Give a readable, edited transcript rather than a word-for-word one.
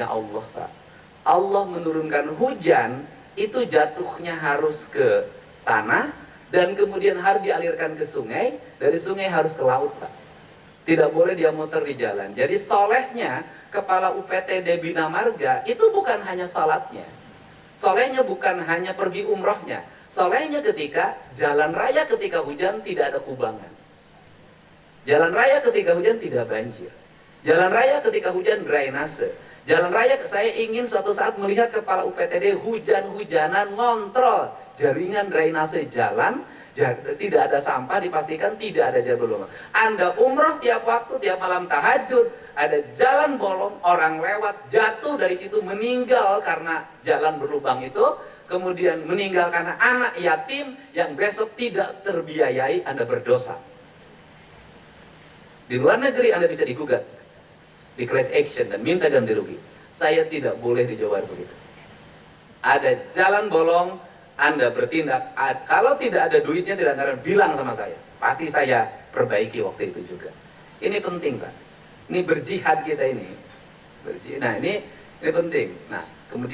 Allah, Pak. Allah menurunkan hujan, itu jatuhnya harus ke tanah, dan kemudian harus dialirkan ke sungai, dari sungai harus ke laut, Pak. Tidak boleh dia muter di jalan. Jadi solehnya Kepala UPTD Bina Marga itu bukan hanya salatnya. Solehnya bukan hanya pergi umrohnya. Solehnya ketika jalan raya ketika hujan tidak ada kubangan. Jalan raya ketika hujan tidak banjir. Jalan raya ketika hujan drainase. Jalan raya saya ingin suatu saat melihat Kepala UPTD hujan-hujanan ngontrol jaringan drainase jalan, tidak ada sampah, dipastikan tidak ada jalan bolong. Anda umroh tiap waktu, tiap malam tahajud, ada jalan bolong, orang lewat, jatuh dari situ, meninggal karena jalan berlubang itu, kemudian meninggal karena anak yatim yang besok tidak terbiayai, Anda berdosa. Di luar negeri Anda bisa digugat di class action dan minta ganti rugi. Saya tidak boleh di Jawa begitu. Ada jalan bolong, Anda bertindak. Kalau tidak ada duitnya, tidak akan bilang sama saya. Pasti saya perbaiki waktu itu juga. Ini penting, Pak. Ini berjihad kita ini. Nah, ini penting. Nah, kemudian